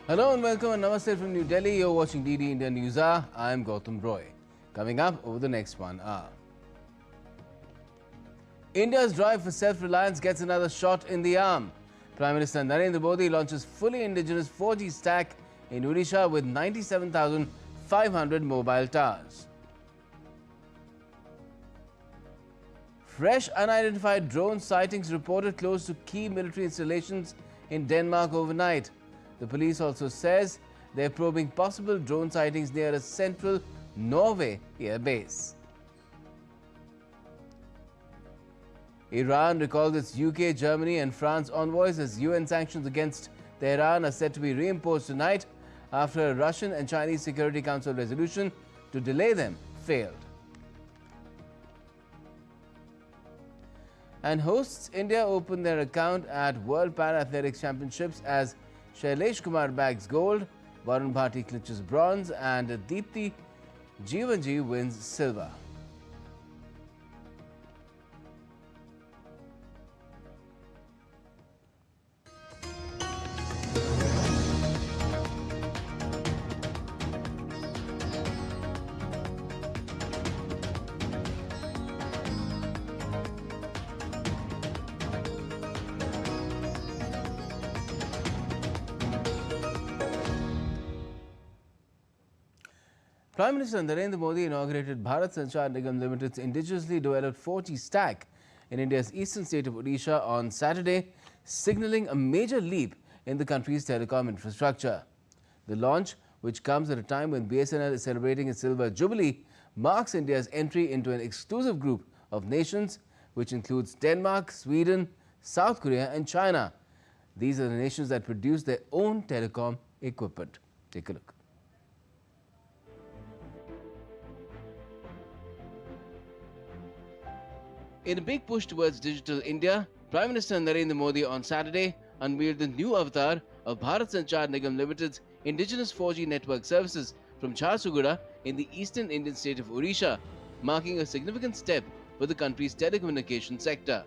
Hello and welcome and namaste from New Delhi. You're watching DD India NewsHour. I'm Gautam Roy. Coming up over the next 1 hour. India's drive for self-reliance gets another shot in the arm. Prime Minister Narendra Modi launches fully indigenous 4G stack in Odisha with 97,500 mobile towers. Fresh unidentified drone sightings reported close to key military installations in Denmark overnight. The police also says they're probing possible drone sightings near a central Norway air base. Iran recalls its UK, Germany and France envoys as UN sanctions against Tehran are set to be reimposed tonight after a Russian and Chinese Security Council resolution to delay them failed. And hosts India open their account at World Parathletic Championships as Shailesh Kumar bags gold, Varun Bharti clinches bronze and Deepthi Jeevanji wins silver. Prime Minister Narendra Modi inaugurated Bharat Sanchar Nigam Limited's indigenously developed 4G stack in India's eastern state of Odisha on Saturday, signalling a major leap in the country's telecom infrastructure. The launch, which comes at a time when BSNL is celebrating its silver jubilee, marks India's entry into an exclusive group of nations which includes Denmark, Sweden, South Korea and China. These are the nations that produce their own telecom equipment. Take a look. In a big push towards digital India, Prime Minister Narendra Modi on Saturday unveiled the new avatar of Bharat Sanchar Nigam Limited's indigenous 4G network services from Jharsuguda in the eastern Indian state of Odisha, marking a significant step for the country's telecommunications sector.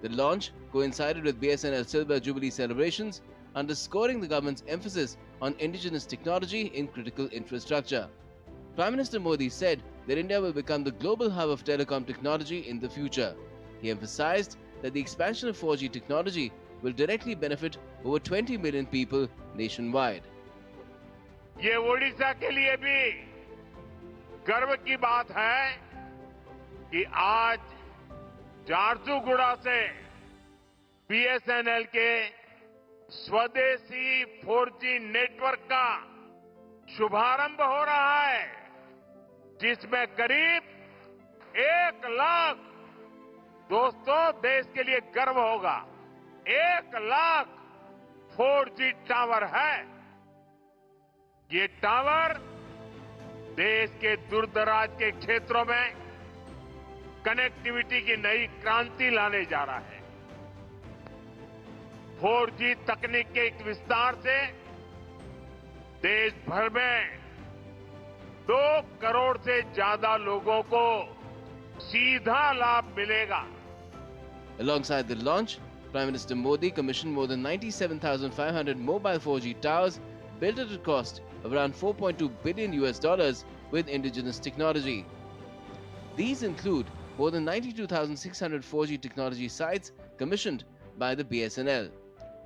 The launch coincided with BSNL Silver Jubilee celebrations, underscoring the government's emphasis on indigenous technology in critical infrastructure. Prime Minister Modi said that India will become the global hub of telecom technology in the future. He emphasized that the expansion of 4G technology will directly benefit over 20 million people nationwide. ये ओडिशा के लिए भी गर्व की बात है कि आज झारसुगुड़ा से बीएसएनएल के स्वदेशी 4G नेटवर्क का शुभारंभ हो रहा है, जिसमें करीब 1 लाख, दोस्तों देश के लिए गर्व होगा, 1 लाख 4G टावर है। ये टावर देश के दूरदराज के क्षेत्रों में कनेक्टिविटी की नई क्रांति लाने जा रहा है। 4G तकनीक के एक विस्तार से देश भर में 2 करोड़ से ज्यादा लोगों को सीधा लाभ मिलेगा। Alongside the launch, Prime Minister Modi commissioned more than 97,500 mobile 4G towers built at a cost of around $4.2 billion with indigenous technology. These include more than 92,600 4G technology sites commissioned by the BSNL.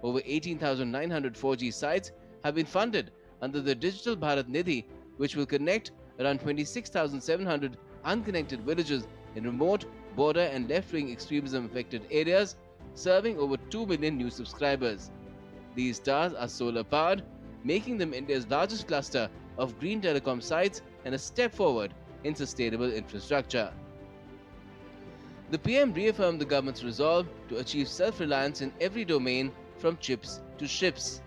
Over 18,900 4G sites have been funded under the Digital Bharat Nidhi, which will connect around 26,700 unconnected villages in remote, border and left-wing extremism affected areas, serving over 2 million new subscribers. These towers are solar-powered, making them India's largest cluster of green telecom sites and a step forward in sustainable infrastructure. The PM reaffirmed the government's resolve to achieve self-reliance in every domain from chips to ships,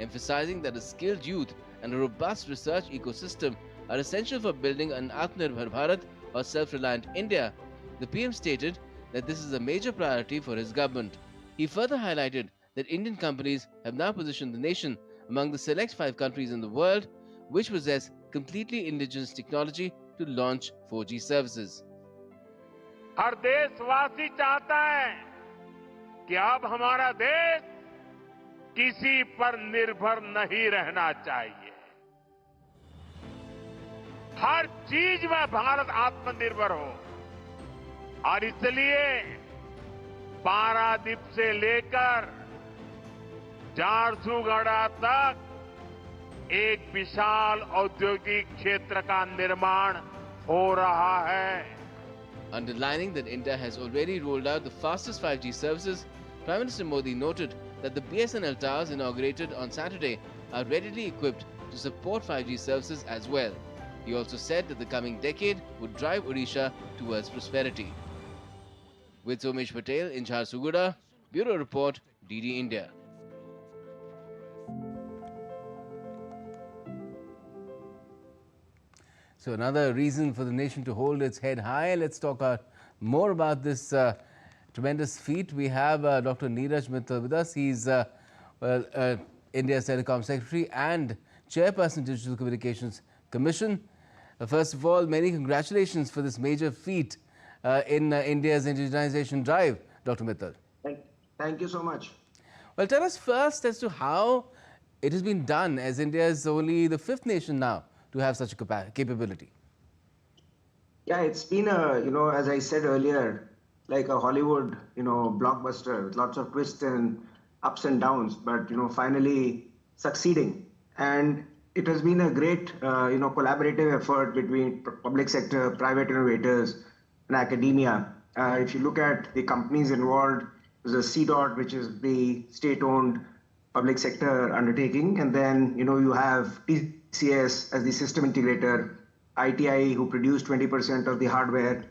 emphasizing that a skilled youth and a robust research ecosystem are essential for building an Atmanirbhar Bharat or self-reliant India. The PM stated that this is a major priority for his government. He further highlighted that Indian companies have now positioned the nation among the select 5 countries in the world which possess completely indigenous technology to launch 4G services. हर देशवासी चाहता है कि अब हमारा देश किसी पर निर्भर नहीं रहना चाहिए। हर चीज में भारत आत्मनिर्भर हो और इसलिए पारादीप से लेकर झारसुगुड़ा तक एक विशाल औद्योगिक क्षेत्र का निर्माण हो रहा है। Underlining that India has already rolled out the fastest 5G services, Prime Minister Modi noted that the BSNL towers inaugurated on Saturday are readily equipped to support 5G services as well. He also said that the coming decade would drive Odisha towards prosperity. With Somesh Patel in Jharsuguda, Bureau Report, DD India. So another reason for the nation to hold its head high. Let's talk more about this tremendous feat. We have Dr. Neeraj Mittal with us. He's India's Telecom Secretary and Chairperson Digital Communications Commission. First of all, many congratulations for this major feat in India's indigenization drive, Dr. Mittal. Thank you so much. Well, tell us first as to how it has been done, as India is only the 5th nation now to have such a capability. Yeah, it's been as I said earlier, like a Hollywood, blockbuster with lots of twists and ups and downs, but, finally succeeding. And it has been a great, collaborative effort between public sector, private innovators, and academia. If you look at the companies involved, there's a CDOT, which is the state-owned public sector undertaking, and then, you have TCS as the system integrator, ITI, who produced 20% of the hardware,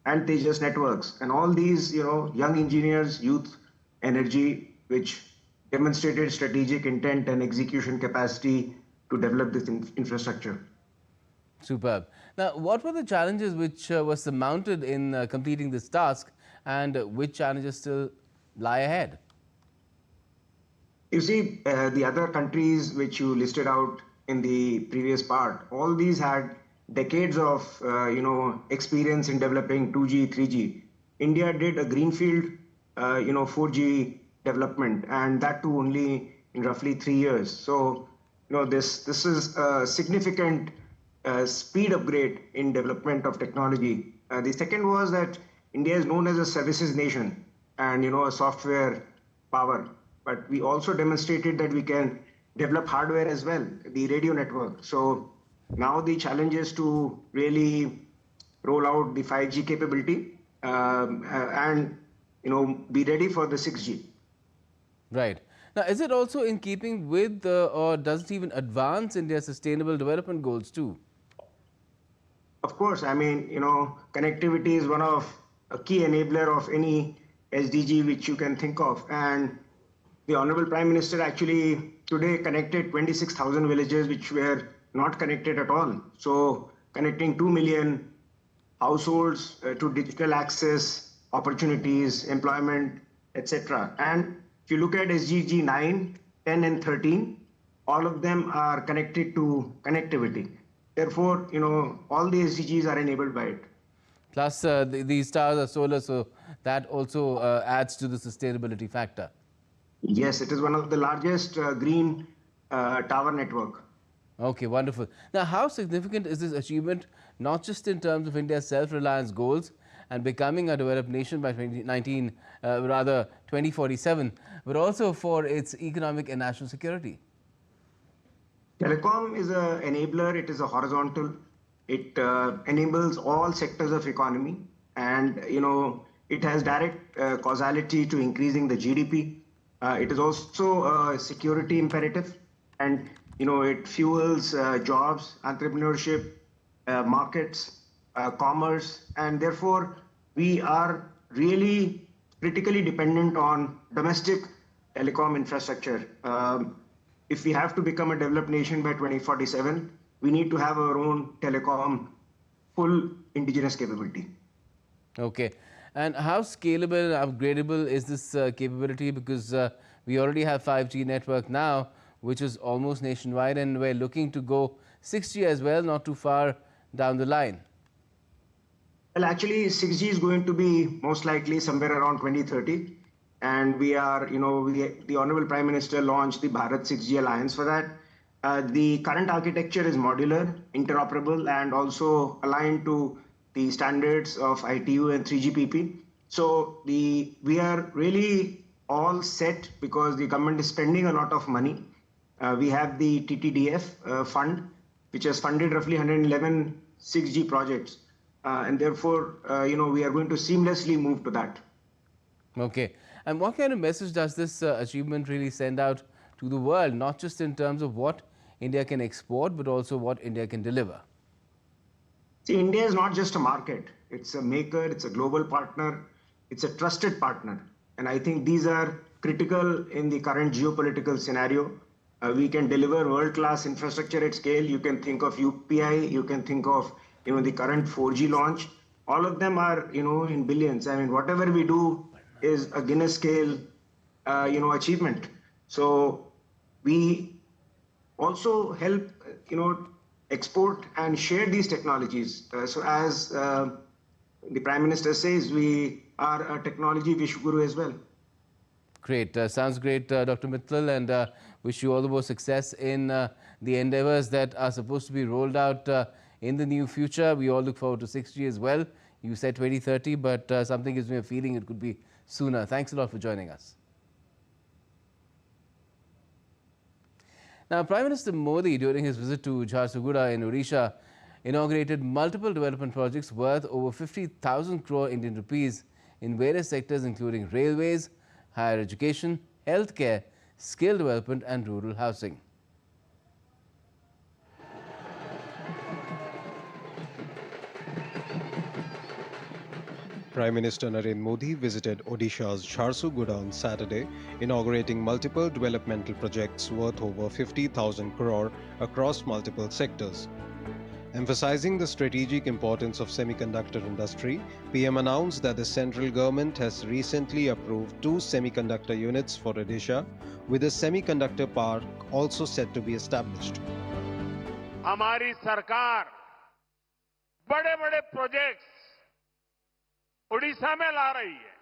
and Tejas Networks. And all these, young engineers, youth, energy, which demonstrated strategic intent and execution capacity to develop this infrastructure. Superb. Now, what were the challenges which were surmounted in completing this task, and which challenges still lie ahead? You see, the other countries which you listed out in the previous part, all these had decades of, experience in developing 2G, 3G. India did a greenfield, 4G development, and that too only in roughly 3 years. So, this is a significant speed upgrade in development of technology. The second was that India is known as a services nation and, a software power. But we also demonstrated that we can develop hardware as well, the radio network. So now the challenge is to really roll out the 5G capability and, be ready for the 6G. Right. Now, is it also in keeping with or does it even advance India's sustainable development goals too? Of course, I mean, connectivity is one of a key enabler of any SDG which you can think of. And the Honorable Prime Minister actually today connected 26,000 villages which were not connected at all. So connecting 2 million households to digital access, opportunities, employment, etc. And if you look at SDG 9, 10 and 13, all of them are connected to connectivity. Therefore, all the SDGs are enabled by it. Plus, these towers are solar, so that also adds to the sustainability factor. Yes, it is one of the largest green tower network. Okay, wonderful. Now, how significant is this achievement, not just in terms of India's self-reliance goals and becoming a developed nation by 2047, but also for its economic and national security? Telecom is an enabler. It is a horizontal. It enables all sectors of economy, and it has direct causality to increasing the GDP. It is also a security imperative, and it fuels jobs, entrepreneurship, markets, commerce, and therefore we are really critically dependent on domestic telecom infrastructure. If we have to become a developed nation by 2047, we need to have our own telecom full indigenous capability. Okay. And how scalable and upgradable is this capability? Because we already have 5G network now, which is almost nationwide, and we're looking to go 6G as well, not too far down the line. Well, actually, 6G is going to be most likely somewhere around 2030. and we are, the Honorable Prime Minister launched the Bharat 6G Alliance for that. The current architecture is modular, interoperable, and also aligned to the standards of ITU and 3GPP. So we are really all set because the government is spending a lot of money. We have the TTDF fund, which has funded roughly 111 6G projects. And therefore, we are going to seamlessly move to that. Okay. And what kind of message does this achievement really send out to the world, not just in terms of what India can export, but also what India can deliver? See, India is not just a market. It's a maker, it's a global partner, it's a trusted partner. And I think these are critical in the current geopolitical scenario. We can deliver world-class infrastructure at scale. You can think of UPI, you can think of the current 4G launch. All of them are in billions. I mean, whatever we do is a Guinness scale achievement. So we also help export and share these technologies. So as the Prime Minister says, we are a technology Vishwaguru as well. Great. Sounds great, Dr. Mittal, and wish you all the more success in the endeavors that are supposed to be rolled out in the near future. We all look forward to 6G as well. You said 2030, but something gives me a feeling it could be sooner. Thanks a lot for joining us. Now, Prime Minister Modi, during his visit to Jharsuguda in Odisha, inaugurated multiple development projects worth over 50,000 crore Indian rupees in various sectors, including railways, higher education, healthcare, skill development and rural housing. Prime Minister Narendra Modi visited Odisha's Jharsuguda on Saturday, inaugurating multiple developmental projects worth over 50,000 crore across multiple sectors. Emphasizing the strategic importance of semiconductor industry, PM announced that the central government has recently approved 2 semiconductor units for Odisha, with a semiconductor park also set to be established. हमारी सरकार बड़े-बड़े projects Orissa में ला रही है।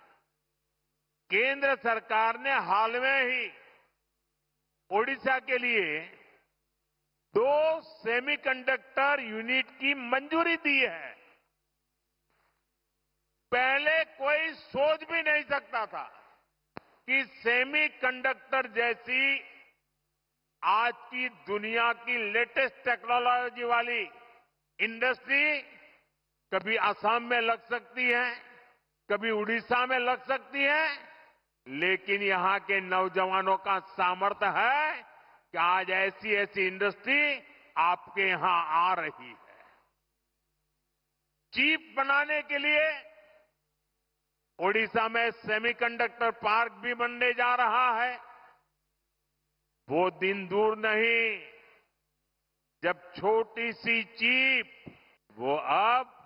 केंद्र सरकार ने हाल में ही ओडिशा के लिए 2 सेमीकंडक्टर यूनिट की मंजूरी दी है। पहले कोई सोच भी नहीं सकता था कि सेमीकंडक्टर जैसी आज की दुनिया की लेटेस्ट टेक्नोलॉजी वाली इंडस्ट्री कभी असम में लग सकती है, कभी उड़ीसा में लग सकती है, लेकिन यहां के नौजवानों का सामर्थ्य है कि आज ऐसी इंडस्ट्री आपके यहां आ रही है। चिप बनाने के लिए ओडिशा में सेमीकंडक्टर पार्क भी बनने जा रहा है। वो दिन दूर नहीं जब छोटी सी चिप वो अब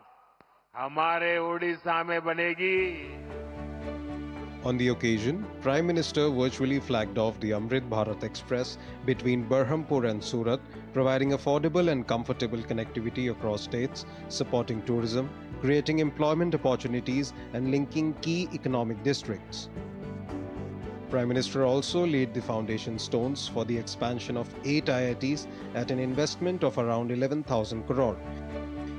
हमारे ओडिशा में बनेगी। On the occasion, Prime Minister virtually flagged off the Amrit Bharat Express between Berhampur and Surat, providing affordable and comfortable connectivity across states, supporting tourism, creating employment opportunities and linking key economic districts. Prime Minister also laid the foundation stones for the expansion of 8 IITs at an investment of around 11,000 crore.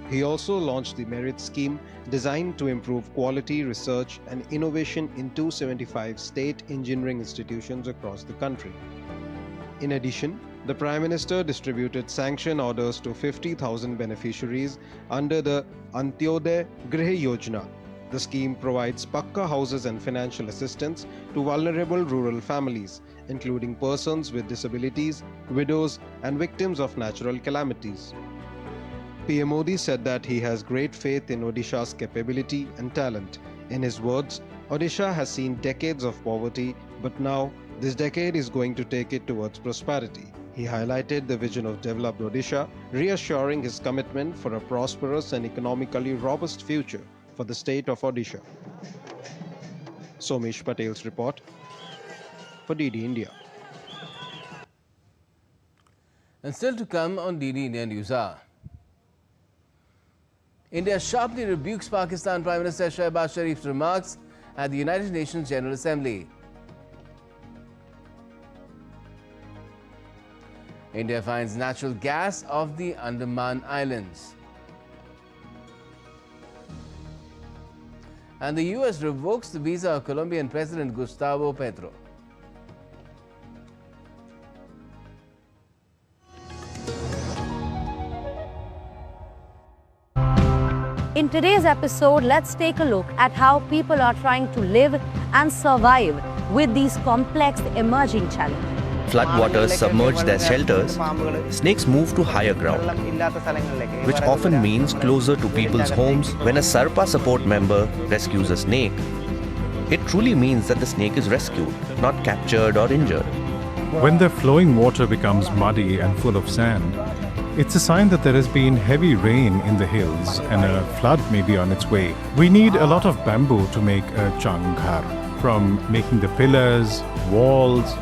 He also launched the Merit Scheme, designed to improve quality research and innovation in 275 state engineering institutions across the country. In addition, the Prime Minister distributed sanction orders to 50,000 beneficiaries under the Antyodaya Griha Yojana. The scheme provides pakka houses and financial assistance to vulnerable rural families, including persons with disabilities, widows, and victims of natural calamities. PM Modi said that he has great faith in Odisha's capability and talent. In his words, Odisha has seen decades of poverty, but now this decade is going to take it towards prosperity. He highlighted the vision of developed Odisha, reassuring his commitment for a prosperous and economically robust future for the state of Odisha. Somesh Patel's report for DD India. And still to come on DD India NewsHour. India sharply rebukes Pakistan Prime Minister Shehbaz Sharif's remarks at the United Nations General Assembly. India finds natural gas off the Andaman Islands. And the US revokes the visa of Colombian President Gustavo Petro. In today's episode, let's take a look at how people are trying to live and survive with these complex emerging challenges. Floodwaters submerge their shelters, snakes move to higher ground, which often means closer to people's homes. When a Sarpa support member rescues a snake, it truly means that the snake is rescued, not captured or injured. When the flowing water becomes muddy and full of sand, it's a sign that there has been heavy rain in the hills and a flood may be on its way. We need a lot of bamboo to make a changhar, from making the pillars, walls,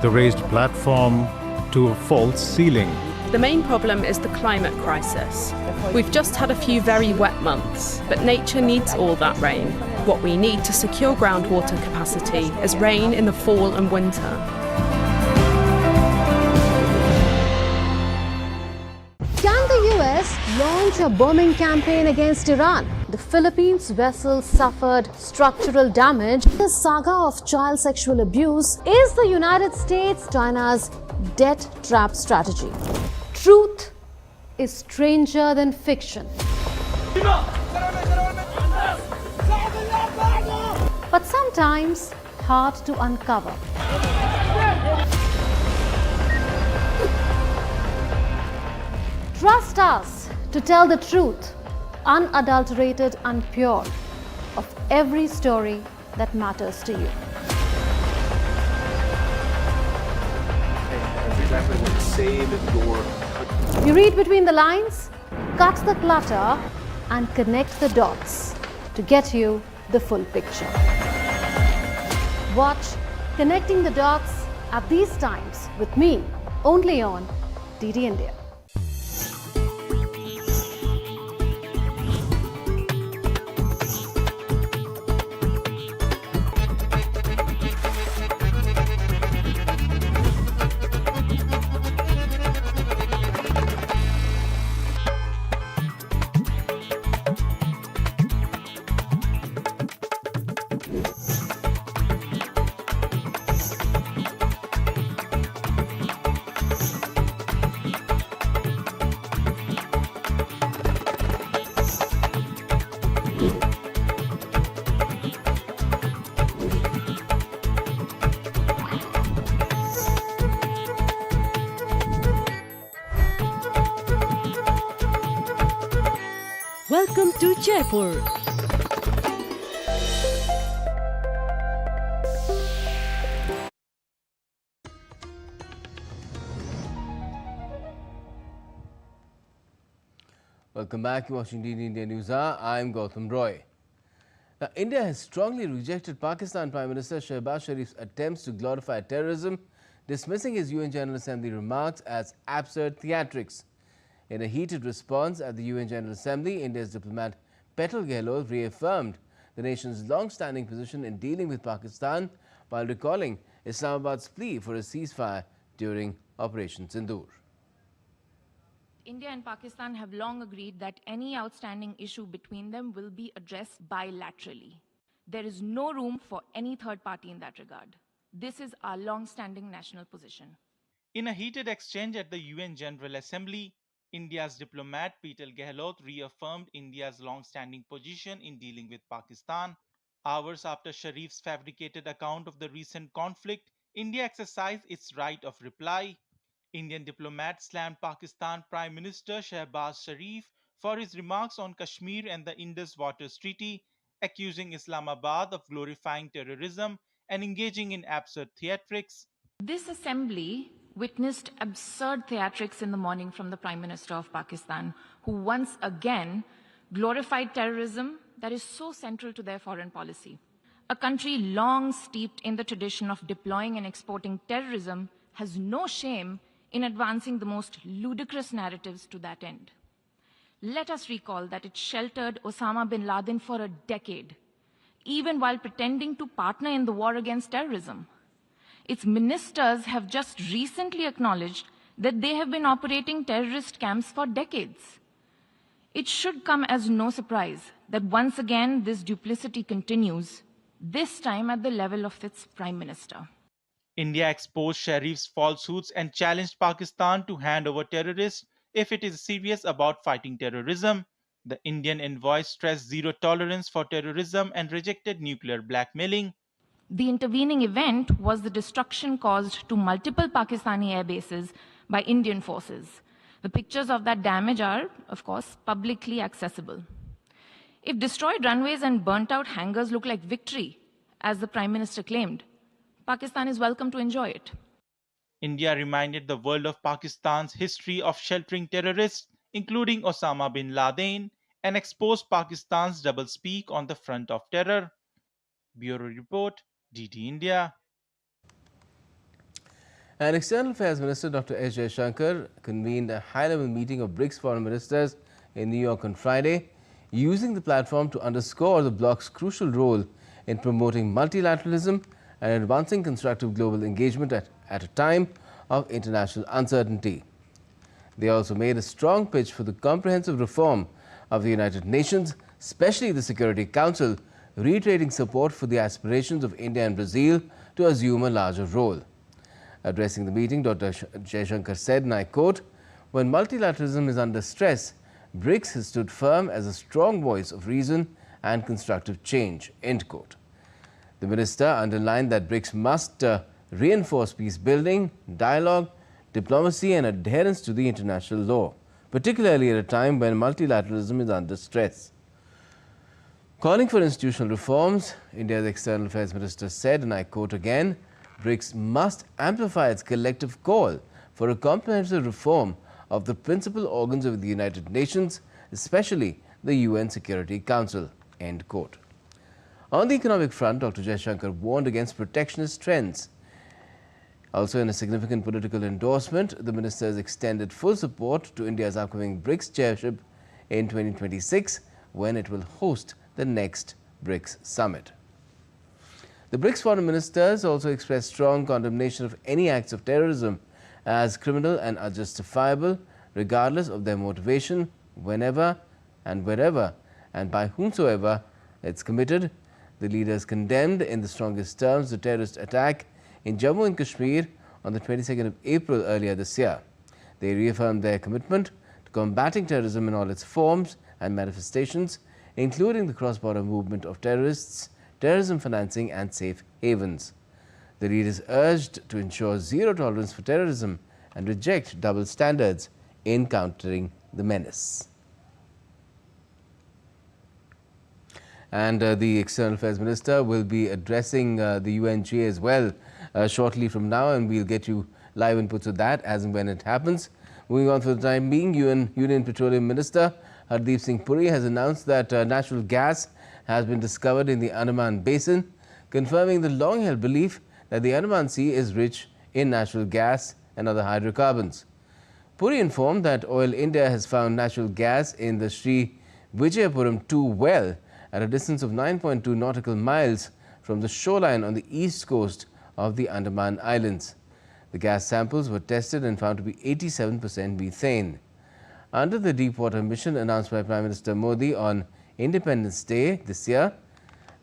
the raised platform to a false ceiling. The main problem is the climate crisis. We've just had a few very wet months, but nature needs all that rain. What we need to secure groundwater capacity is rain in the fall and winter. Can the US launch a bombing campaign against Iran? The Philippines vessel suffered structural damage. The saga of child sexual abuse is the United States China's debt trap strategy. Truth is stranger than fiction. But sometimes hard to uncover. Trust us to tell the truth, unadulterated and pure, of every story that matters to you. You read between the lines, cut the clutter, and connect the dots to get you the full picture. Watch Connecting the Dots at these times with me, only on DD India. Welcome to Jaipur. Welcome back. You're watching DD India NewsHour. I'm Gautam Roy. Now, India has strongly rejected Pakistan Prime Minister Shehbaz Sharif's attempts to glorify terrorism, dismissing his UN General Assembly remarks as absurd theatrics. In a heated response at the UN General Assembly, India's diplomat Petal Gehlot reaffirmed the nation's long-standing position in dealing with Pakistan while recalling Islamabad's plea for a ceasefire during Operation Sindoor. India and Pakistan have long agreed that any outstanding issue between them will be addressed bilaterally. There is no room for any third party in that regard. This is our long-standing national position. In a heated exchange at the UN General Assembly, India's diplomat Petal Gehlot reaffirmed India's long-standing position in dealing with Pakistan. Hours after Sharif's fabricated account of the recent conflict, India exercised its right of reply. Indian diplomat slammed Pakistan Prime Minister Shehbaz Sharif for his remarks on Kashmir and the Indus Waters Treaty, accusing Islamabad of glorifying terrorism and engaging in absurd theatrics. This assembly witnessed absurd theatrics in the morning from the Prime Minister of Pakistan, who once again glorified terrorism that is so central to their foreign policy. A country long steeped in the tradition of deploying and exporting terrorism has no shame in advancing the most ludicrous narratives to that end. Let us recall that it sheltered Osama bin Laden for a decade, even while pretending to partner in the war against terrorism. Its ministers have just recently acknowledged that they have been operating terrorist camps for decades. It should come as no surprise that once again this duplicity continues, this time at the level of its Prime Minister. India exposed Sharif's falsehoods and challenged Pakistan to hand over terrorists if it is serious about fighting terrorism. The Indian envoy stressed zero tolerance for terrorism and rejected nuclear blackmailing. The intervening event was the destruction caused to multiple Pakistani air bases by Indian forces. The pictures of that damage are, of course, publicly accessible. If destroyed runways and burnt out hangars look like victory, as the Prime Minister claimed, Pakistan is welcome to enjoy it. India reminded the world of Pakistan's history of sheltering terrorists, including Osama bin Laden, and exposed Pakistan's doublespeak on the front of terror. Bureau Report, DD India. And External Affairs Minister Dr. S. Jaishankar convened a high-level meeting of BRICS foreign ministers in New York on Friday, using the platform to underscore the bloc's crucial role in promoting multilateralism and advancing constructive global engagement at a time of international uncertainty. They also made a strong pitch for the comprehensive reform of the United Nations, especially the Security Council, reiterating support for the aspirations of India and Brazil to assume a larger role. Addressing the meeting, Dr. Jaishankar said, and I quote, "When multilateralism is under stress, BRICS has stood firm as a strong voice of reason and constructive change," end quote. The minister underlined that BRICS must reinforce peace building, dialogue, diplomacy and adherence to the international law, particularly at a time when multilateralism is under stress. Calling for institutional reforms, India's External Affairs Minister said, and I quote again, "BRICS must amplify its collective call for a comprehensive reform of the principal organs of the United Nations, especially the UN Security Council," end quote. On the economic front, Dr. Jaishankar warned against protectionist trends. Also, in a significant political endorsement, the minister has extended full support to India's upcoming BRICS chairship in 2026, when it will host the next BRICS summit. The BRICS foreign ministers also expressed strong condemnation of any acts of terrorism as criminal and unjustifiable, regardless of their motivation, whenever and wherever and by whomsoever it's committed. The leaders condemned in the strongest terms the terrorist attack in Jammu and Kashmir on the 22nd of April earlier this year. They reaffirmed their commitment to combating terrorism in all its forms and manifestations, including the cross-border movement of terrorists, terrorism financing and safe havens. The leaders urged to ensure zero tolerance for terrorism and reject double standards in countering the menace. And the External Affairs Minister will be addressing the UNGA as well shortly from now, and we'll get you live inputs of that as and when it happens. Moving on for the time being, Union Petroleum Minister Hardeep Singh Puri has announced that natural gas has been discovered in the Andaman Basin, confirming the long-held belief that the Andaman Sea is rich in natural gas and other hydrocarbons. Puri informed that Oil India has found natural gas in the Sri Vijayapuram 2 well at a distance of 9.2 nautical miles from the shoreline on the east coast of the Andaman Islands. The gas samples were tested and found to be 87% methane. Under the Deepwater Mission announced by Prime Minister Modi on Independence Day this year,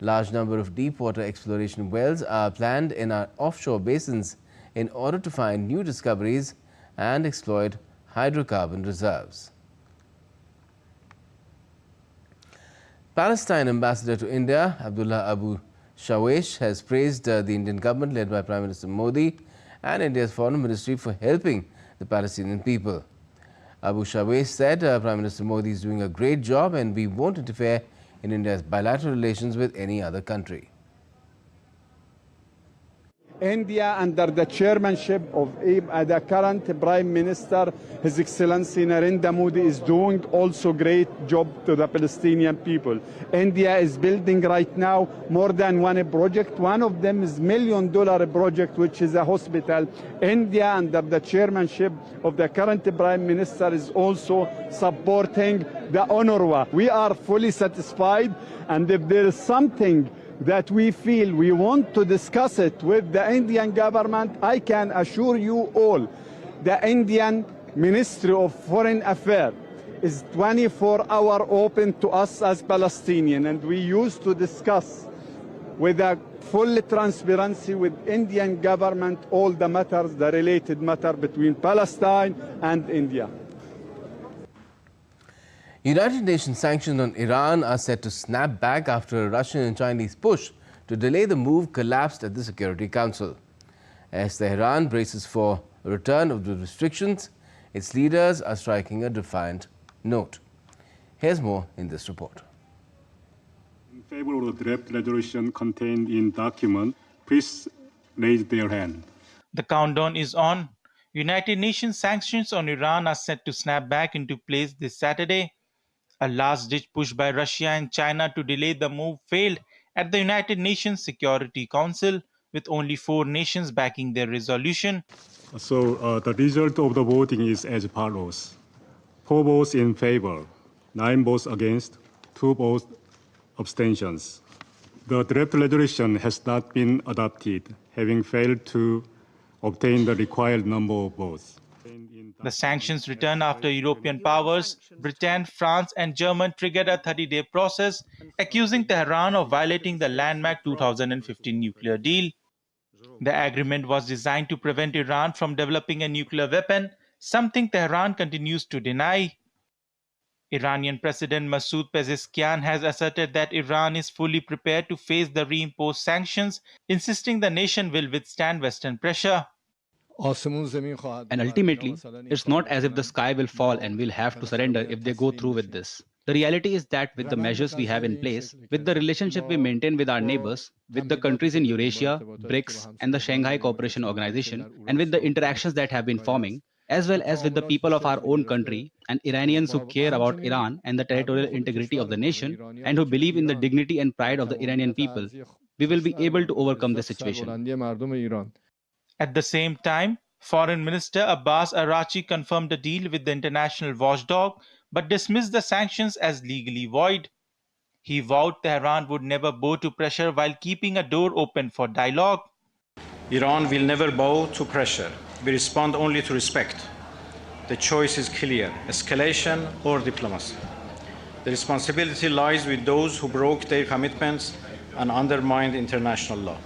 large number of deepwater exploration wells are planned in our offshore basins in order to find new discoveries and exploit hydrocarbon reserves. Palestine Ambassador to India, Abdullah Abu Shawesh, has praised the Indian government led by Prime Minister Modi and India's Foreign Ministry for helping the Palestinian people. Abu Shawesh said Prime Minister Modi is doing a great job and we won't interfere in India's bilateral relations with any other country. India, under the chairmanship of the current Prime Minister, His Excellency Narendra Modi, is doing also great job to the Palestinian people. India is building right now more than one project. One of them is $1 million project, which is a hospital. India, under the chairmanship of the current Prime Minister, is also supporting the UNRWA. We are fully satisfied, and if there is something that we feel we want to discuss it with the Indian government, I can assure you all The Indian Ministry of Foreign Affairs is 24-hour open to us as Palestinians, and we used to discuss with a full transparency with Indian government all the matters, the related matter between Palestine and India. United Nations sanctions on Iran are set to snap back after a Russian and Chinese push to delay the move collapsed at the Security Council. As Tehran braces for a return of the restrictions, its leaders are striking a defiant note. Here's more in this report. In favor of the draft resolution contained in document, please raise their hand. The countdown is on. United Nations sanctions on Iran are set to snap back into place this Saturday. A last-ditch push by Russia and China to delay the move failed at the United Nations Security Council, with only 4 nations backing their resolution. So the result of the voting is as follows. 4 votes in favor, 9 votes against, 2 votes abstentions. The draft resolution has not been adopted, having failed to obtain the required number of votes. The sanctions return after European powers, Britain, France and Germany triggered a 30-day process accusing Tehran of violating the landmark 2015 nuclear deal. The agreement was designed to prevent Iran from developing a nuclear weapon, something Tehran continues to deny. Iranian President Masoud Pezeshkian has asserted that Iran is fully prepared to face the reimposed sanctions, insisting the nation will withstand Western pressure. And ultimately, it's not as if the sky will fall and we'll have to surrender if they go through with this. The reality is that with the measures we have in place, with the relationship we maintain with our neighbors, with the countries in Eurasia, BRICS, and the Shanghai Cooperation Organization, and with the interactions that have been forming, as well as with the people of our own country and Iranians who care about Iran and the territorial integrity of the nation, and who believe in the dignity and pride of the Iranian people, we will be able to overcome this situation. At the same time, Foreign Minister Abbas Araghchi confirmed a deal with the international watchdog, but dismissed the sanctions as legally void. He vowed Tehran would never bow to pressure while keeping a door open for dialogue. Iran will never bow to pressure. We respond only to respect. The choice is clear: escalation or diplomacy. The responsibility lies with those who broke their commitments and undermined international law.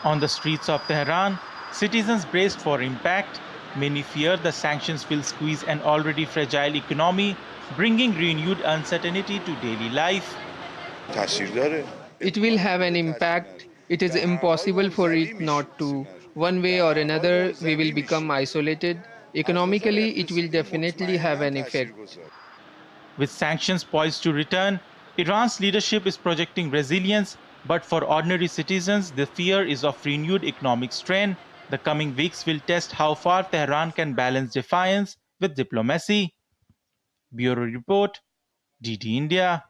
On the streets of Tehran, citizens braced for impact. Many fear the sanctions will squeeze an already fragile economy, bringing renewed uncertainty to daily life. It will have an impact. It is impossible for it not to. One way or another, we will become isolated. Economically, it will definitely have an effect. With sanctions poised to return, Iran's leadership is projecting resilience, but for ordinary citizens, the fear is of renewed economic strain. The coming weeks will test how far Tehran can balance defiance with diplomacy. Bureau Report, DD India.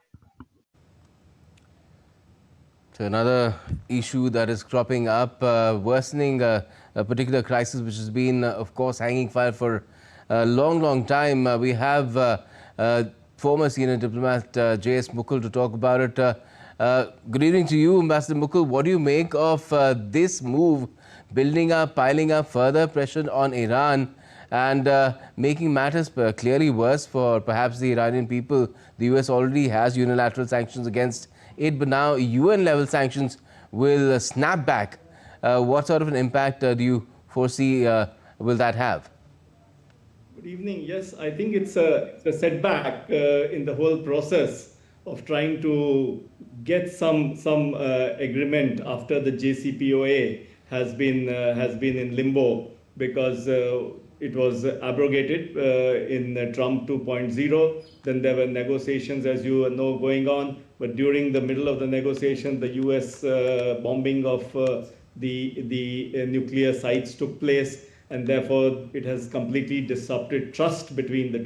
So another issue that is cropping up, worsening a particular crisis which has been, of course, hanging fire for a long time. We have former senior diplomat J.S. Mukul to talk about it. Good evening to you, Ambassador Mukul. What do you make of this move, piling up further pressure on Iran and making matters clearly worse for perhaps the Iranian people? The US already has unilateral sanctions against it, but now UN-level sanctions will snap back. What sort of an impact do you foresee will that have? Good evening. Yes, I think it's a setback in the whole process of trying to get some agreement after the JCPOA has been in limbo because it was abrogated in Trump 2.0. Then there were negotiations, as you know, going on. But during the middle of the negotiation, the U.S. bombing of the nuclear sites took place, and therefore it has completely disrupted trust between the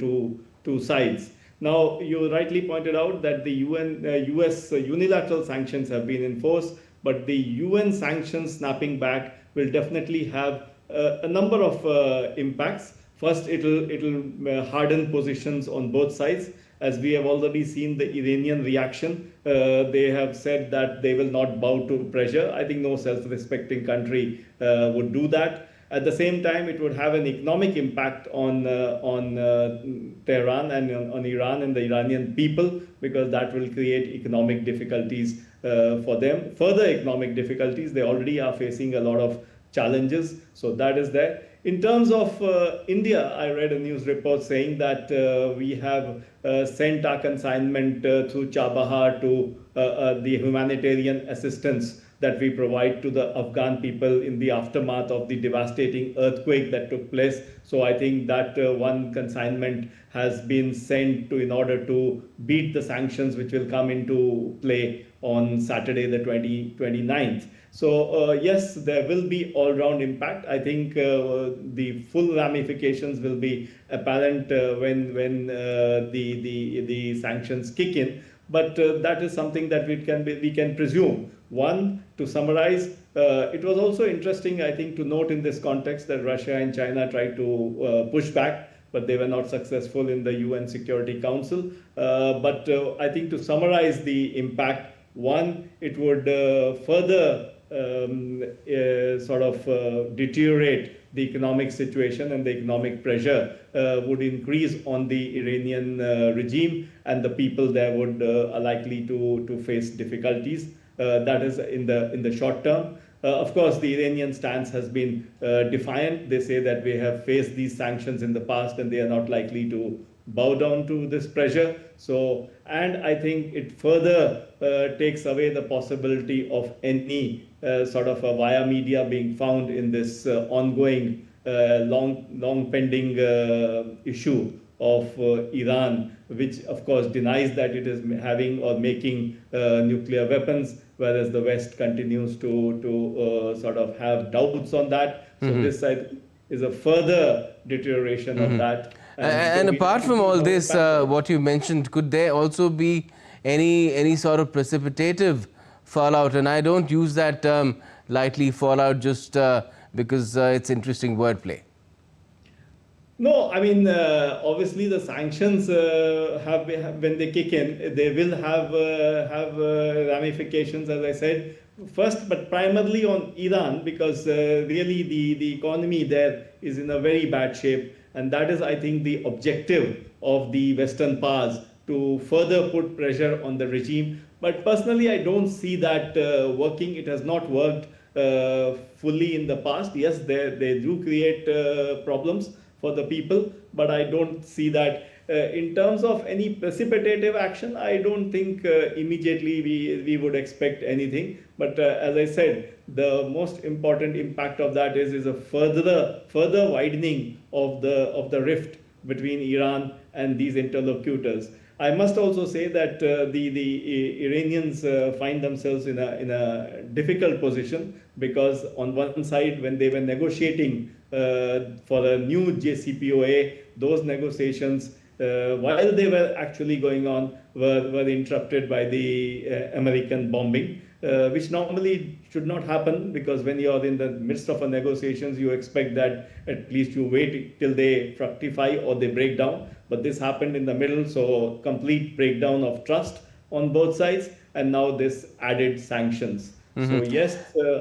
two sides. Now, you rightly pointed out that the U.S. unilateral sanctions have been enforced, but the UN sanctions snapping back will definitely have a number of impacts. First, it'll harden positions on both sides. As we have already seen the Iranian reaction, they have said that they will not bow to pressure. I think no self-respecting country would do that. At the same time, it would have an economic impact on Tehran and on Iran and the Iranian people, because that will create economic difficulties for them. Further economic difficulties, they already are facing a lot of challenges, so that is there. In terms of India, I read a news report saying that we have sent our consignment through Chabahar to the humanitarian assistance that we provide to the Afghan people in the aftermath of the devastating earthquake that took place. So I think that one consignment has been sent in order to beat the sanctions which will come into play on Saturday the 29th. So yes, there will be all-round impact. I think the full ramifications will be apparent when the sanctions kick in. But that is something that we can presume. One, to summarize, it was also interesting, I think, to note in this context that Russia and China tried to push back, but they were not successful in the UN Security Council. But I think to summarize the impact, one, it would further deteriorate the economic situation, and the economic pressure would increase on the Iranian regime, and the people there would are likely to face difficulties. That is in the short term. Of course, the Iranian stance has been defiant. They say that we have faced these sanctions in the past and they are not likely to bow down to this pressure. So, and I think it further takes away the possibility of any sort of a via media being found in this ongoing long pending issue of Iran, which of course denies that it is having or making nuclear weapons, whereas the West continues to sort of have doubts on that. So this is a further deterioration of that. And apart from all this, what you mentioned, could there also be any sort of precipitative fallout? And I don't use that term lightly, fallout, just because it's interesting wordplay. No, I mean, obviously the sanctions when they kick in, they will have ramifications, as I said, first, but primarily on Iran, because really the economy there is in a very bad shape. And that is, I think, the objective of the Western powers, to further put pressure on the regime. But personally, I don't see that working. It has not worked fully in the past. Yes, they do create problems for the people, but I don't see that. In terms of any precipitative action, I don't think immediately we would expect anything. But as I said, the most important impact of that is a further widening of the rift between Iran and these interlocutors. I must also say that the Iranians find themselves in a difficult position, because on one side, when they were negotiating for a new JCPOA, those negotiations, while they were actually going on, were interrupted by the American bombing, which normally should not happen, because when you are in the midst of a negotiations, you expect that at least you wait till they fructify or they break down. But this happened in the middle, so complete breakdown of trust on both sides, and now this added sanctions. So yes,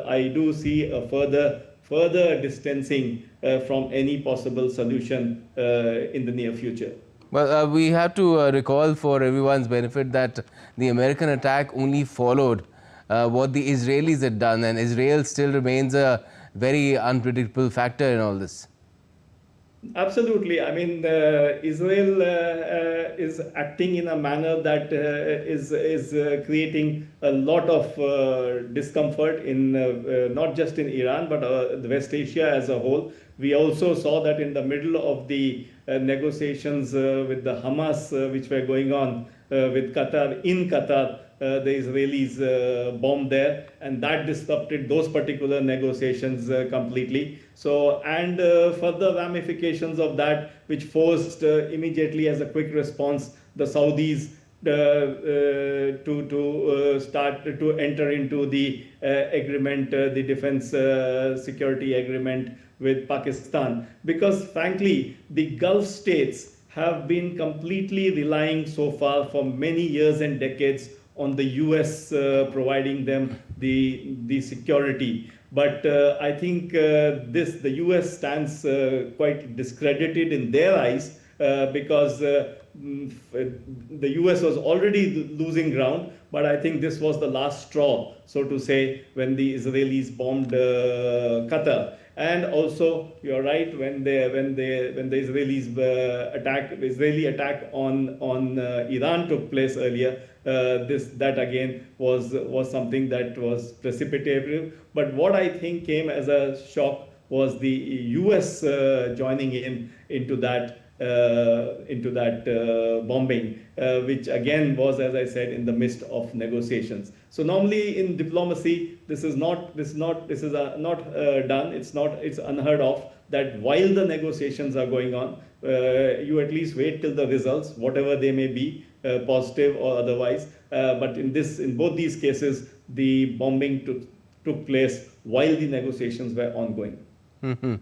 I do see a further distancing from any possible solution in the near future. Well, we have to recall for everyone's benefit that the American attack only followed what the Israelis had done, and Israel still remains a very unpredictable factor in all this. Absolutely. I mean, Israel is acting in a manner that is creating a lot of discomfort in not just in Iran, but the West Asia as a whole. We also saw that in the middle of the negotiations with the Hamas, which were going on with Qatar, in Qatar, the Israelis bombed there, and that disrupted those particular negotiations completely. So, and further ramifications of that, which forced immediately as a quick response the Saudis to start to enter into the agreement, the defense security agreement with Pakistan, because frankly, the Gulf states have been completely relying so far for many years and decades on the US providing them the security. But I think the US stands quite discredited in their eyes because the US was already losing ground, but I think this was the last straw, so to say, when the Israelis bombed Qatar. And also, you're right, when the Israeli attack on Iran took place earlier, that again was something that was precipitative. But what I think came as a shock was the US joining into that bombing, which again was, as I said, in the midst of negotiations. So normally in diplomacy, this is not done. It's unheard of that while the negotiations are going on, you at least wait till the results, whatever they may be, positive or otherwise. But in both these cases, the bombing took place while the negotiations were ongoing. Mm-hmm.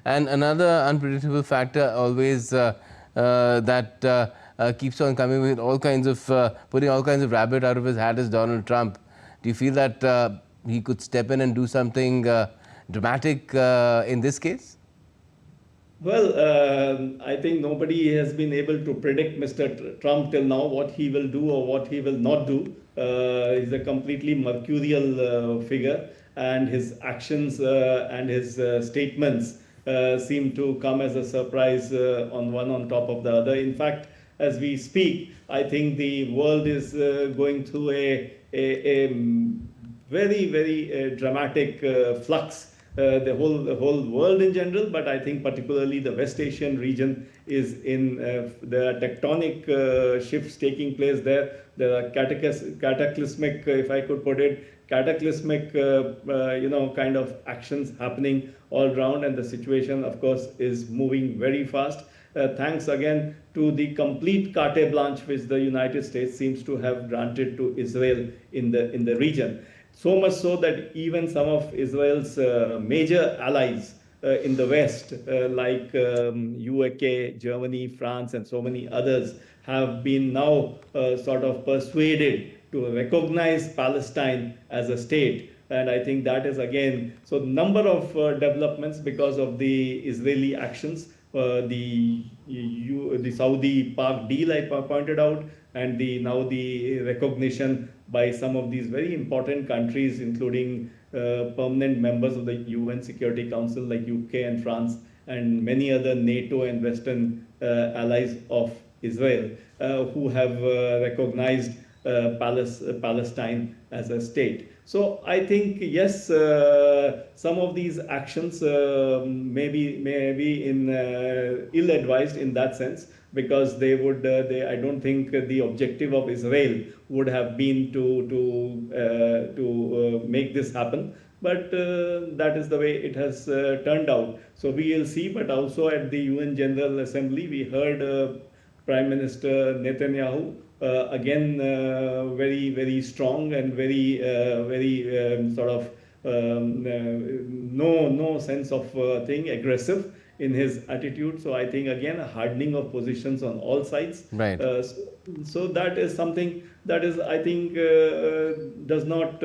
And another unpredictable factor always that keeps on coming with all kinds of putting all kinds of rabbit out of his hat is Donald Trump. Do you feel that he could step in and do something dramatic in this case? Well, I think nobody has been able to predict Mr. Trump till now, what he will do or what he will not do. He's a completely mercurial figure, and his actions and his statements seem to come as a surprise on top of the other. In fact, as we speak, I think the world is going through a very, very dramatic flux. The whole world in general, but I think particularly the West Asian region is in the tectonic shifts taking place there. There are cataclysmic, if I could put it, cataclysmic, kind of actions happening all around, and the situation, of course, is moving very fast. Thanks again to the complete carte blanche which the United States seems to have granted to Israel in the region. So much so that even some of Israel's major allies in the West, like UK, Germany, France, and so many others, have been now sort of persuaded to recognize Palestine as a state. And I think that is again, so number of developments because of the Israeli actions, the Saudi Park deal I pointed out, and now the recognition by some of these very important countries, including permanent members of the UN Security Council like UK and France, and many other NATO and Western allies of Israel, who have recognized Palestine as a state. So I think, yes, some of these actions may be ill-advised in that sense, because I don't think the objective of Israel would have been to make this happen. But that is the way it has turned out. So we will see. But also at the UN General Assembly, we heard Prime Minister Netanyahu again very, very strong and very sort of no sense of aggressive in his attitude. So I think again a hardening of positions on all sides. Right. So that is something that is, I think, does not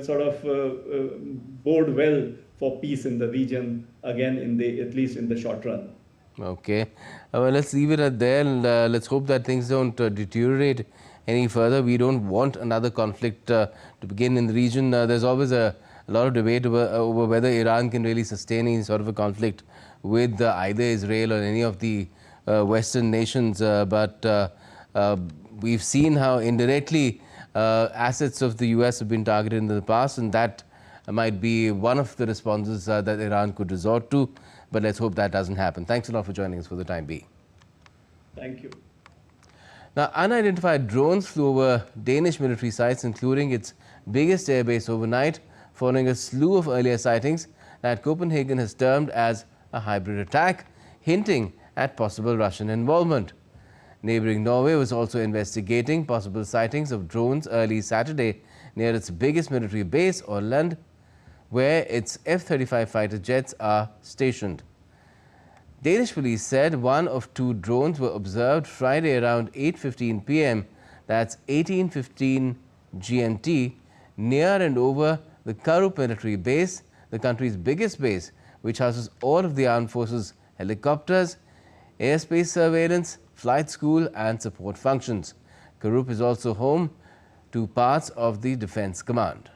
sort of bode well for peace in the region again, at least in the short run. Okay. Well, let's leave it at there, and let's hope that things don't deteriorate any further. We don't want another conflict to begin in the region. There's always a lot of debate over whether Iran can really sustain any sort of a conflict with either Israel or any of the Western nations. But we've seen how indirectly assets of the US have been targeted in the past, and that might be one of the responses that Iran could resort to. But let's hope that doesn't happen. Thanks a lot for joining us for the time being. Thank you. Now, unidentified drones flew over Danish military sites, including its biggest airbase overnight, following a slew of earlier sightings that Copenhagen has termed as a hybrid attack, hinting at possible Russian involvement. Neighboring Norway was also investigating possible sightings of drones early Saturday near its biggest military base, Åland, where its F-35 fighter jets are stationed. Danish police said one of two drones were observed Friday around 8:15 p.m. that's 18:15 GMT, near and over the Karup military base, the country's biggest base, which houses all of the armed forces helicopters, airspace surveillance, flight school and support functions. Karup is also home to parts of the Defence Command.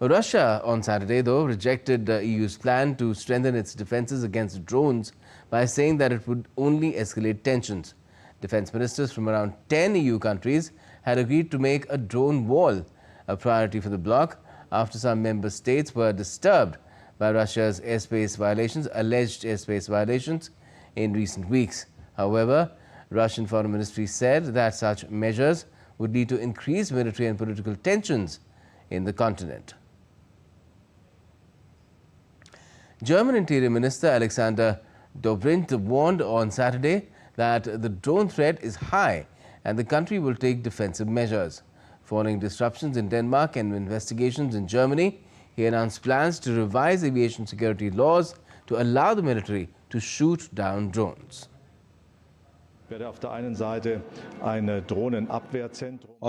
Russia on Saturday, though, rejected the EU's plan to strengthen its defences against drones by saying that it would only escalate tensions. Defence ministers from around 10 EU countries had agreed to make a drone wall a priority for the bloc after some member states were disturbed by Russia's alleged airspace violations in recent weeks. However, Russian Foreign Ministry said that such measures would lead to increased military and political tensions in the continent. German Interior Minister Alexander Dobrindt warned on Saturday that the drone threat is high and the country will take defensive measures. Following disruptions in Denmark and investigations in Germany, he announced plans to revise aviation security laws to allow the military to shoot down drones. On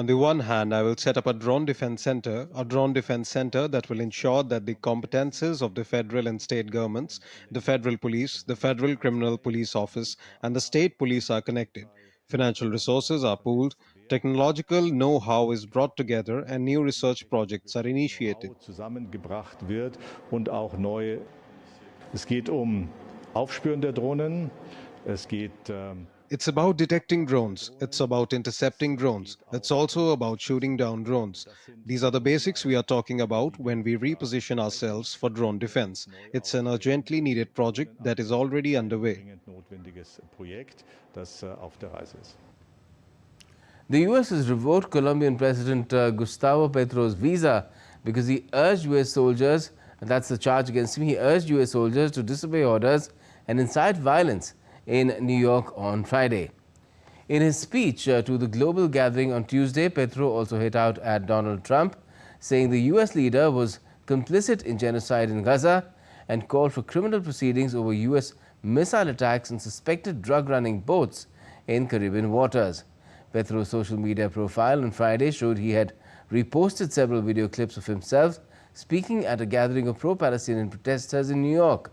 the one hand, I will set up a drone defense center that will ensure that the competences of the federal and state governments, the federal police, the federal criminal police office and the state police are connected. Financial resources are pooled, technological know-how is brought together and new research projects are initiated. Es geht Aufspüren der Drohnen. It's about detecting drones. It's about intercepting drones. It's also about shooting down drones. These are the basics we are talking about when we reposition ourselves for drone defense. It's an urgently needed project that is already underway. The US has revoked Colombian President Gustavo Petro's visa because he urged US soldiers, and that's the charge against him, he urged US soldiers to disobey orders and incite violence in New York on Friday. In his speech to the global gathering on Tuesday, Petro also hit out at Donald Trump, saying the US leader was complicit in genocide in Gaza and called for criminal proceedings over US missile attacks on suspected drug-running boats in Caribbean waters. Petro's social media profile on Friday showed he had reposted several video clips of himself speaking at a gathering of pro-Palestinian protesters in New York.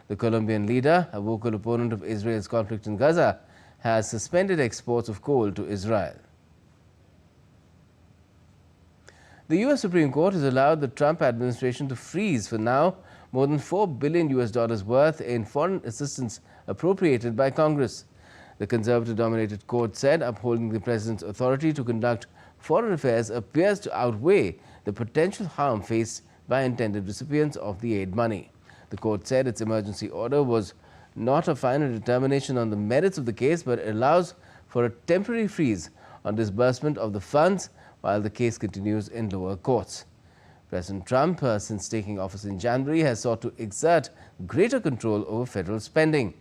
The Colombian leader, a vocal opponent of Israel's conflict in Gaza, has suspended exports of coal to Israel. The US Supreme Court has allowed the Trump administration to freeze for now more than $4 billion worth in foreign assistance appropriated by Congress. The conservative-dominated court said upholding the president's authority to conduct foreign affairs appears to outweigh the potential harm faced by intended recipients of the aid money. The court said its emergency order was not a final determination on the merits of the case, but allows for a temporary freeze on disbursement of the funds while the case continues in lower courts. President Trump, since taking office in January, has sought to exert greater control over federal spending.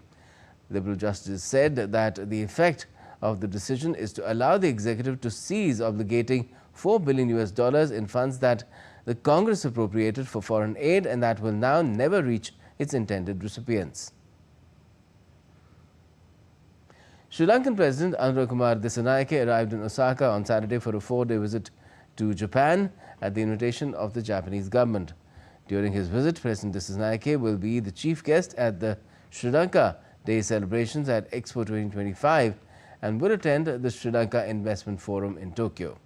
Liberal justices said that the effect of the decision is to allow the executive to cease obligating $4 billion in funds that the Congress appropriated for foreign aid and that will now never reach its intended recipients. Sri Lankan President Anura Kumar Dissanayake arrived in Osaka on Saturday for a 4-day visit to Japan at the invitation of the Japanese government. During his visit, President Dissanayake will be the chief guest at the Sri Lanka Day celebrations at Expo 2025 and will attend the Sri Lanka Investment Forum in Tokyo.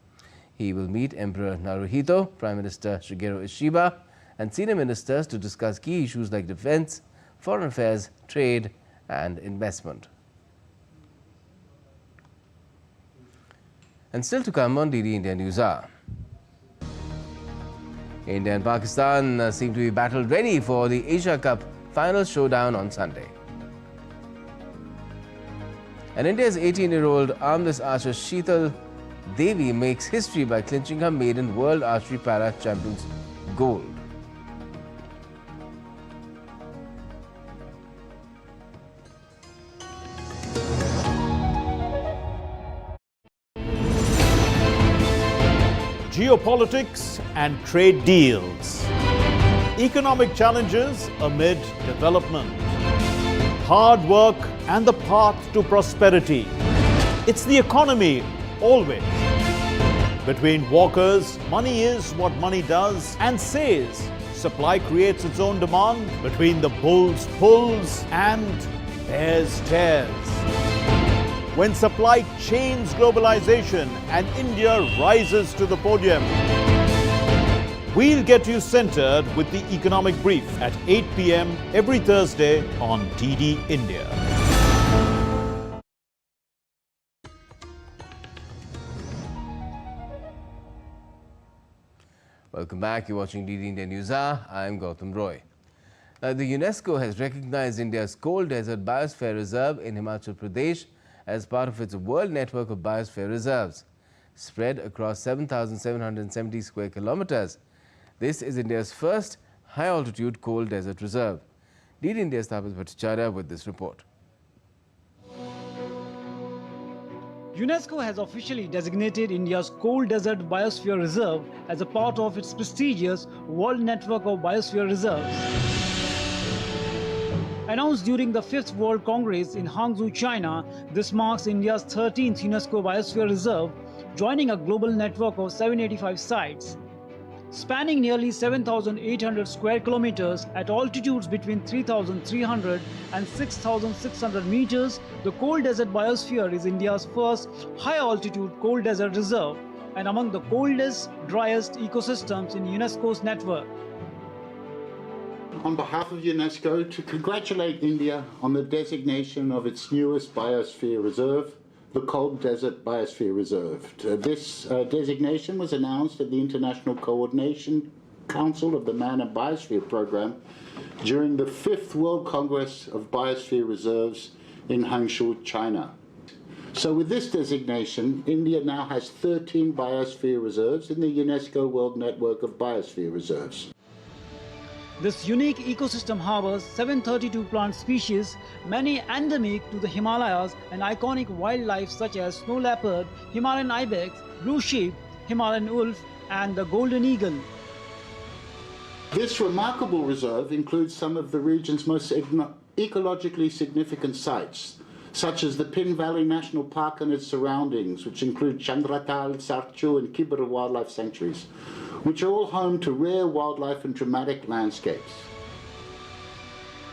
He will meet Emperor Naruhito, Prime Minister Shigeru Ishiba and senior ministers to discuss key issues like defense, foreign affairs, trade and investment. And still to come on DD India NewsHour. India and Pakistan seem to be battle ready for the Asia Cup final showdown on Sunday. And India's 18-year-old armless archer Sheetal Devi makes history by clinching her maiden World Archery Para Champions gold. Geopolitics and trade deals. Economic challenges amid development. Hard work and the path to prosperity. It's the economy, always. Between walkers, money is what money does and says. Supply creates its own demand. Between the bulls pulls and bears tears. When supply chains globalization and India rises to the podium. We'll get you centered with the economic brief at 8 p.m. every Thursday on DD India. Welcome back. You're watching DD India NewsHour. I'm Gautam Roy. The UNESCO has recognized India's Cold Desert Biosphere Reserve in Himachal Pradesh as part of its world network of biosphere reserves, spread across 7,770 square kilometers. This is India's first high-altitude cold desert reserve. DD India's Tapas Bhattacharya with this report. UNESCO has officially designated India's Cold Desert Biosphere Reserve as a part of its prestigious World Network of Biosphere Reserves. Announced during the 5th World Congress in Hangzhou, China, this marks India's 13th UNESCO Biosphere Reserve, joining a global network of 785 sites. Spanning nearly 7,800 square kilometers at altitudes between 3,300 and 6,600 meters, the Cold Desert Biosphere is India's first high-altitude cold desert reserve and among the coldest, driest ecosystems in UNESCO's network. On behalf of UNESCO, to congratulate India on the designation of its newest biosphere reserve, the Cold Desert Biosphere Reserve. This designation was announced at the International Coordination Council of the Man and Biosphere Program during the 5th World Congress of Biosphere Reserves in Hangzhou, China. So with this designation, India now has 13 biosphere reserves in the UNESCO World Network of Biosphere Reserves. This unique ecosystem harbors 732 plant species, many endemic to the Himalayas, and iconic wildlife such as snow leopard, Himalayan ibex, blue sheep, Himalayan wolf, and the golden eagle. This remarkable reserve includes some of the region's most ecologically significant sites, such as the Pin Valley National Park and its surroundings, which include Chandratal, Sarchu, and Kibera wildlife sanctuaries, which are all home to rare wildlife and dramatic landscapes.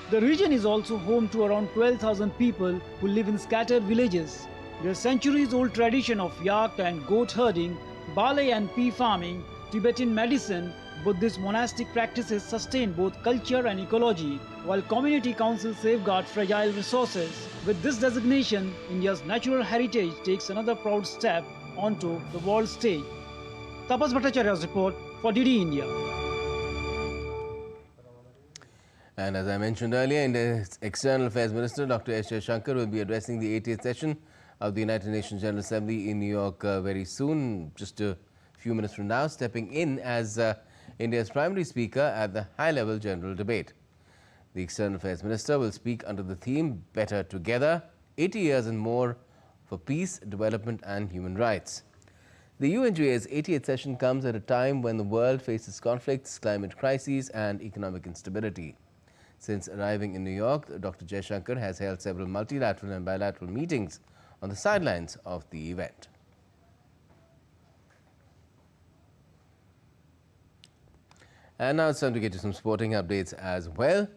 The region is also home to around 12,000 people who live in scattered villages. Their centuries-old tradition of yak and goat herding, barley and pea farming, Tibetan medicine, Buddhist monastic practices sustain both culture and ecology, while community councils safeguard fragile resources. With this designation, India's natural heritage takes another proud step onto the world stage. Tapas Bhattacharya's report for DD India. And as I mentioned earlier, India's External Affairs Minister Dr. S. Jaishankar will be addressing the 80th session of the United Nations General Assembly in New York very soon, just a few minutes from now, stepping in as India's primary speaker at the high-level general debate. The External Affairs Minister will speak under the theme Better Together, 80 years and more for peace, development and human rights. The UNGA's 80th session comes at a time when the world faces conflicts, climate crises and economic instability. Since arriving in New York, Dr. Jaishankar has held several multilateral and bilateral meetings on the sidelines of the event. And now it's time to get you some sporting updates as well.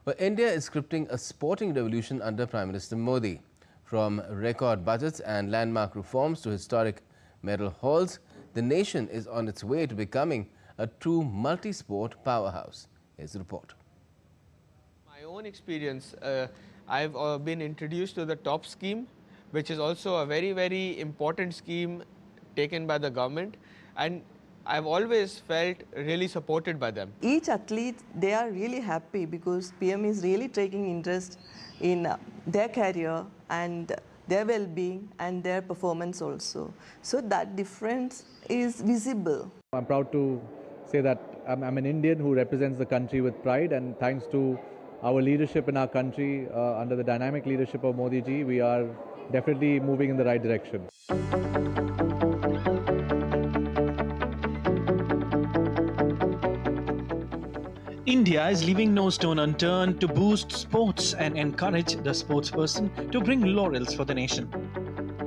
Well, India is scripting a sporting revolution under Prime Minister Modi. From record budgets and landmark reforms to historic medal hauls, the nation is on its way to becoming a true multi-sport powerhouse. Here's the report. My own experience, I've been introduced to the TOP scheme, which is also a very, very important scheme taken by the government, and I've always felt really supported by them. Each athlete, they are really happy because PM is really taking interest in their career and their well-being and their performance also. So that difference is visible. I'm proud to say that I'm an Indian who represents the country with pride, and thanks to our leadership in our country, under the dynamic leadership of Modi ji, we are definitely moving in the right direction. India is leaving no stone unturned to boost sports and encourage the sportsperson to bring laurels for the nation.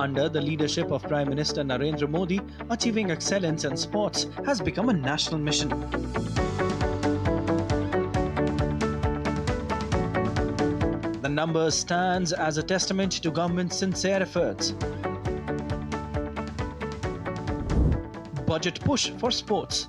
Under the leadership of Prime Minister Narendra Modi, achieving excellence in sports has become a national mission. The number stands as a testament to government's sincere efforts. Budget push for sports.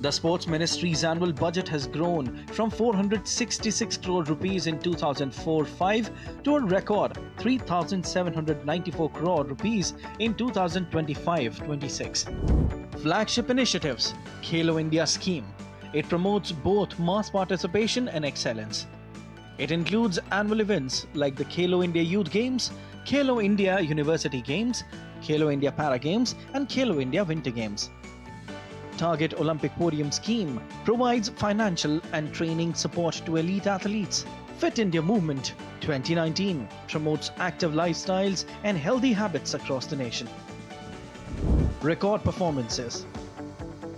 The Sports Ministry's annual budget has grown from 466 crore rupees in 2004-05 to a record 3,794 crore rupees in 2025-26. Flagship initiatives. Khelo India scheme. It promotes both mass participation and excellence. It includes annual events like the Khelo India Youth Games, Khelo India University Games, Khelo India Para Games and Khelo India Winter Games. Target Olympic Podium Scheme provides financial and training support to elite athletes. Fit India Movement 2019 promotes active lifestyles and healthy habits across the nation. Record performances.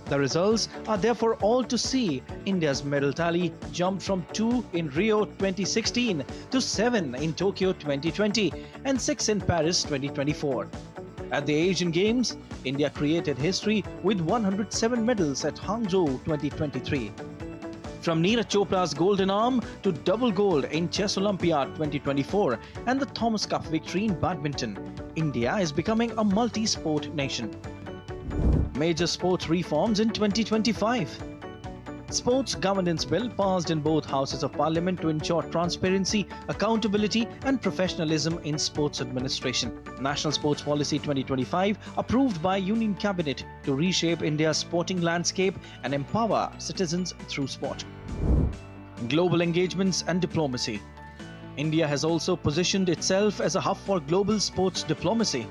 The results are there for all to see. India's medal tally jumped from 2 in Rio 2016 to 7 in Tokyo 2020 and 6 in Paris 2024. At the Asian Games, India created history with 107 medals at Hangzhou 2023. From Neeraj Chopra's golden arm to double gold in Chess Olympiad 2024 and the Thomas Cup victory in badminton, India is becoming a multi-sport nation. Major sports reforms in 2025. Sports Governance Bill passed in both Houses of Parliament to ensure transparency, accountability and professionalism in sports administration. National Sports Policy 2025 approved by Union Cabinet to reshape India's sporting landscape and empower citizens through sport. Global engagements and diplomacy. India has also positioned itself as a hub for global sports diplomacy,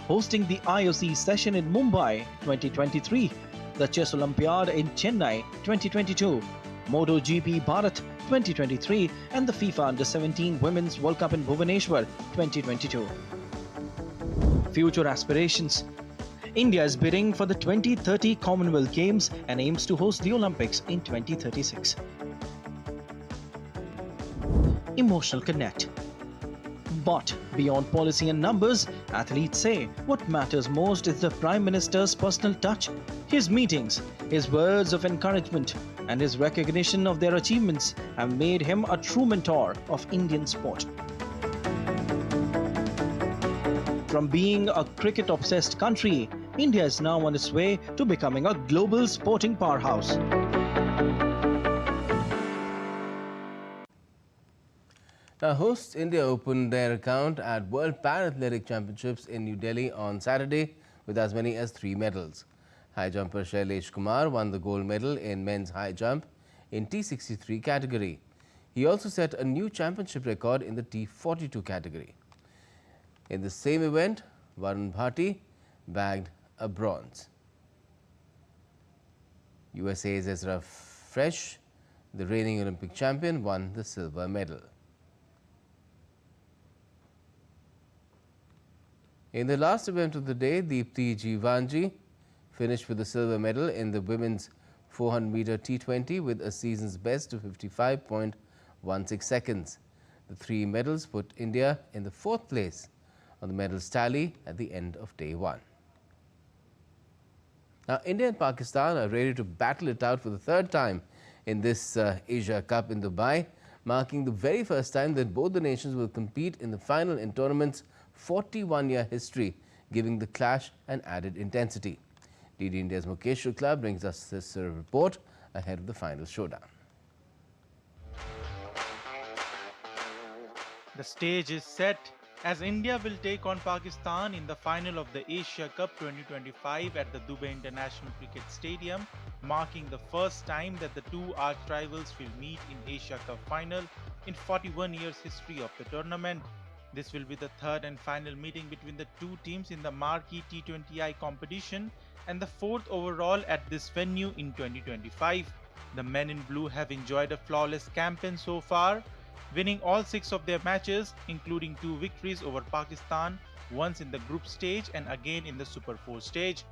hosting the IOC session in Mumbai 2023, the Chess Olympiad in Chennai 2022, MotoGP Bharat 2023 and the FIFA Under-17 Women's World Cup in Bhubaneswar 2022. Future aspirations. India is bidding for the 2030 Commonwealth Games and aims to host the Olympics in 2036. Emotional connect. But beyond policy and numbers, athletes say what matters most is the Prime Minister's personal touch. His meetings, his words of encouragement, and his recognition of their achievements have made him a true mentor of Indian sport. From being a cricket-obsessed country, India is now on its way to becoming a global sporting powerhouse. Now, hosts India opened their account at World Parathletic Championships in New Delhi on Saturday with as many as 3 medals. High jumper Shailesh Kumar won the gold medal in men's high jump in T63 category. He also set a new championship record in the T42 category. In the same event, Varun Bhati bagged a bronze. USA's Ezra Fresh, the reigning Olympic champion, won the silver medal. In the last event of the day, Deepti Jivanji finished with the silver medal in the women's 400-meter T20 with a season's best of 55.16 seconds. The 3 medals put India in the 4th place on the medals tally at the end of day 1. Now, India and Pakistan are ready to battle it out for the 3rd time in this Asia Cup in Dubai, marking the very first time that both the nations will compete in the final in tournament's 41-year history, giving the clash an added intensity. DD India's Mukesh Shukla brings us this report ahead of the final showdown. The stage is set as India will take on Pakistan in the final of the Asia Cup 2025 at the Dubai International Cricket Stadium, marking the first time that the two arch rivals will meet in Asia Cup final in 41 years history of the tournament. This will be the 3rd and final meeting between the two teams in the marquee T20I competition and the 4th overall at this venue in 2025. The men in blue have enjoyed a flawless campaign so far, winning all 6 of their matches, including 2 victories over Pakistan, once in the group stage and again in the Super 4 stage.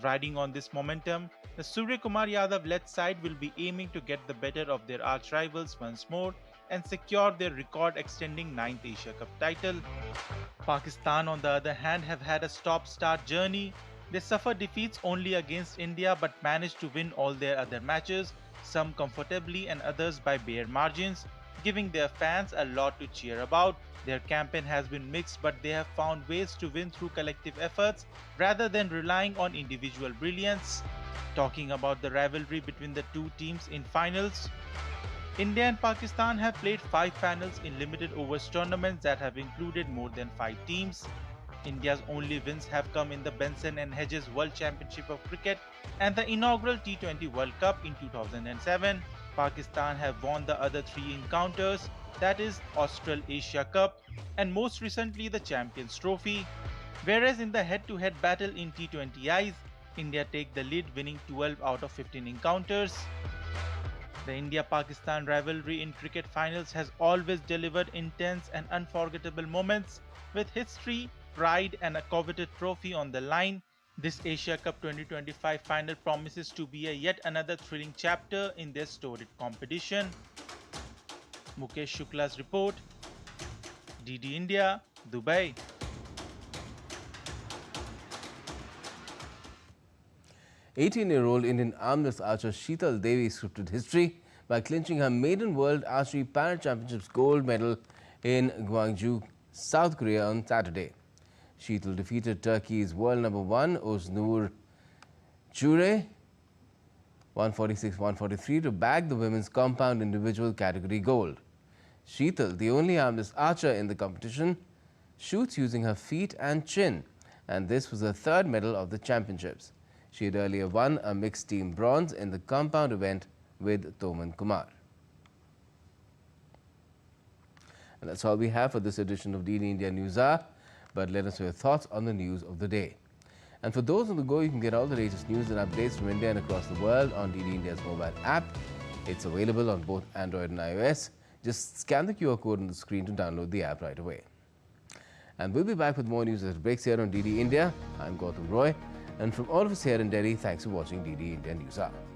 Riding on this momentum, the Surya Kumar Yadav-led side will be aiming to get the better of their arch rivals once more and secure their record-extending 9th Asia Cup title. Pakistan, on the other hand, have had a stop-start journey. They suffered defeats only against India but managed to win all their other matches, some comfortably and others by bare margins, giving their fans a lot to cheer about. Their campaign has been mixed, but they have found ways to win through collective efforts rather than relying on individual brilliance. Talking about the rivalry between the two teams in finals, India and Pakistan have played 5 finals in limited overs tournaments that have included more than 5 teams. India's only wins have come in the Benson and Hedges World Championship of Cricket and the inaugural T20 World Cup in 2007. Pakistan have won the other 3 encounters, that is Australasia Cup and most recently the Champions Trophy. Whereas in the head-to-head battle in T20Is, India take the lead, winning 12 out of 15 encounters. The India-Pakistan rivalry in cricket finals has always delivered intense and unforgettable moments with history, pride and a coveted trophy on the line. This Asia Cup 2025 final promises to be a yet another thrilling chapter in this storied competition. Mukesh Shukla's report, DD India, Dubai. "18-year-old Indian armless archer Sheetal Devi scripted history by clinching her maiden World Archery Para Championships gold medal in Gwangju, South Korea on Saturday. Sheetal defeated Turkey's world number 1 Oznur Jure 146-143 to bag the women's compound individual category gold. Sheetal, the only armless archer in the competition, shoots using her feet and chin, and this was her 3rd medal of the championships. She had earlier won a mixed team bronze in the compound event with Toman Kumar. And that's all we have for this edition of DD India NewsHour. But let us know your thoughts on the news of the day. And for those on the go, you can get all the latest news and updates from India and across the world on DD India's mobile app. It's available on both Android and iOS. Just scan the QR code on the screen to download the app right away. And we'll be back with more news as it breaks here on DD India. I'm Gautam Roy. And from all of us here in Delhi, thanks for watching DD India NewsHour.